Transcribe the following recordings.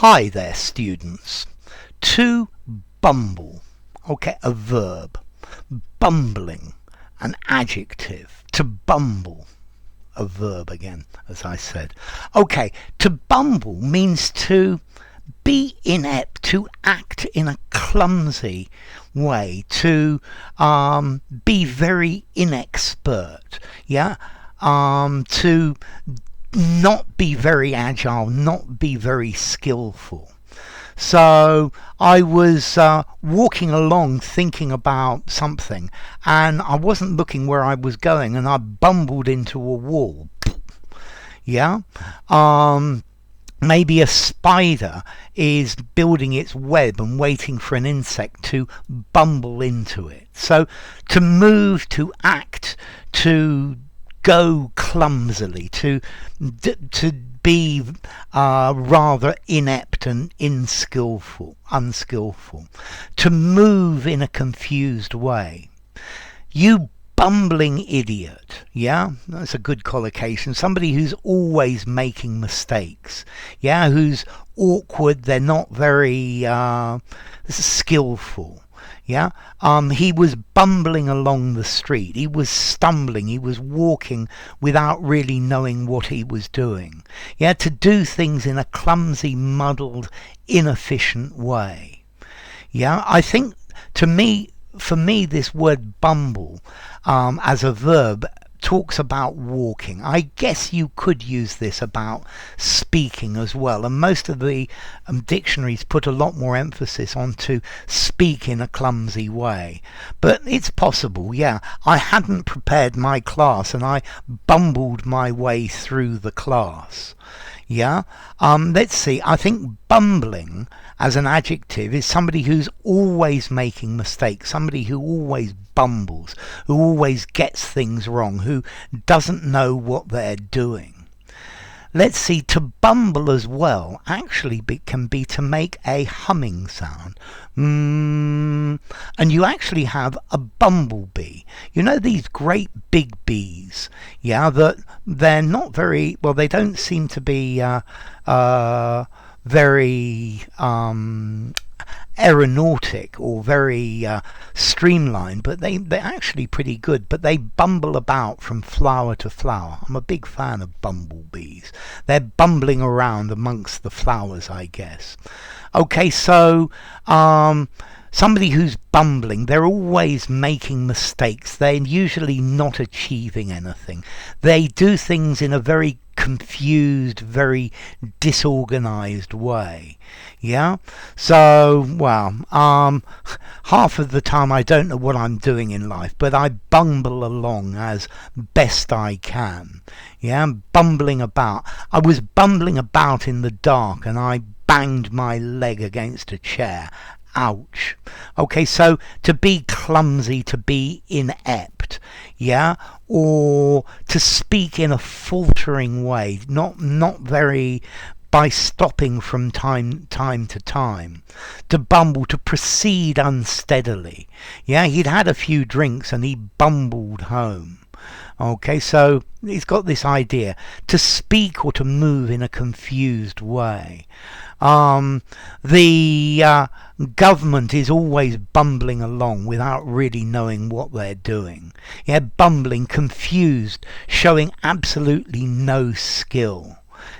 Hi there, students. To bumble, okay, a verb. Bumbling, an adjective. To bumble, a verb again, as I said. Okay, to bumble means to be inept, to act in a clumsy way, to be very inexpert, yeah, to not be very agile, not be very skillful. So I was walking along thinking about something, and I wasn't looking where I was going, and I bumbled into a wall. Yeah. Maybe a spider is building its web and waiting for an insect to bumble into it. So to move, to act, to go clumsily, to be rather inept and unskillful, to move in a confused way. You bumbling idiot, yeah, that's a good collocation. Somebody who's always making mistakes, yeah, who's awkward, they're not very skillful. Yeah, he was bumbling along the street. He was stumbling. He was walking without really knowing what he was doing. Yeah, to do things in a clumsy, muddled, inefficient way. Yeah, I think for me, this word bumble as a verb talks about walking. I guess you could use this about speaking as well, and most of the dictionaries put a lot more emphasis on to speak in a clumsy way. But it's possible, yeah. I hadn't prepared my class and I bumbled my way through the class. Yeah. Let's see. I think bumbling as an adjective is somebody who's always making mistakes, somebody who always bumbles, who always gets things wrong, who doesn't know what they're doing. Let's see, to bumble as well actually can be to make a humming sound. And you actually have a bumblebee. You know these great big bees, yeah, that they're not very, well, they don't seem to be very aeronautic or very streamlined, but they're actually pretty good. But they bumble about from flower to flower. I'm a big fan of bumblebees. They're bumbling around amongst the flowers, I guess. Okay, so somebody who's bumbling, they're always making mistakes. They're usually not achieving anything. They do things in a very confused, very disorganized way. Yeah, so well, half of the time I don't know what I'm doing in life, but I bumble along as best I can. Yeah, bumbling about. I was bumbling about in the dark and I banged my leg against a chair. Ouch. Okay, so to be clumsy, to be inept, yeah, or to speak in a faltering way, not very, by stopping from time to time. To bumble, to proceed unsteadily. Yeah, he'd had a few drinks and he bumbled home. Okay, so he's got this idea to speak or to move in a confused way. The government is always bumbling along without really knowing what they're doing. Yeah, bumbling, confused, showing absolutely no skill.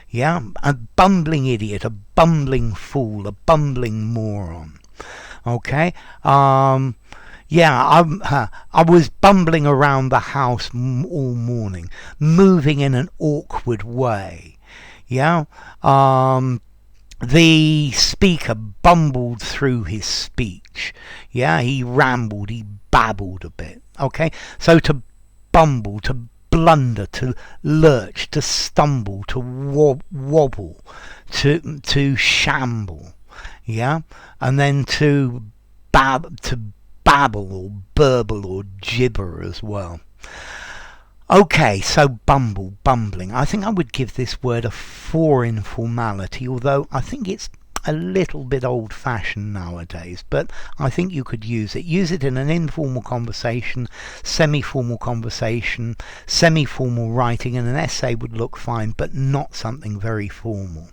Yeah, a bumbling idiot, a bumbling fool, a bumbling moron. Okay, yeah, I was bumbling around the house all morning, moving in an awkward way. Yeah, the speaker bumbled through his speech. Yeah, he rambled, he babbled a bit. Okay, so to bumble, to blunder, to lurch, to stumble, to wobble, to shamble. Yeah, and then to babble or burble or gibber as well. Okay, so bumbling. I think I would give this word a 4 in formality, although I think it's a little bit old-fashioned nowadays, but I think you could use it. Use it in an informal conversation, semi-formal conversation, semi-formal writing, and an essay would look fine, but not something very formal.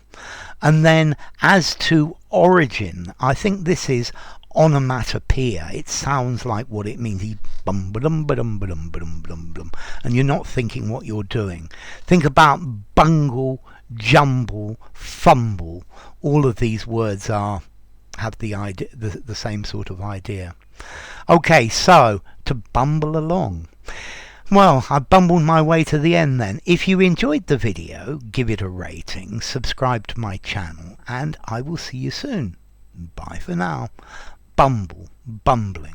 And then as to origin, I think this is onomatopoeia. It sounds like what it means. Bum ba-dum ba-dum ba-dum ba-dum ba-dum ba-dum. And you're not thinking what you're doing. Think about bungle, jumble, fumble. All of these words have the idea, the same sort of idea. Okay, so to bumble along. Well, I bumbled my way to the end then. If you enjoyed the video, give it a rating, subscribe to my channel, and I will see you soon. Bye for now. Bumbling.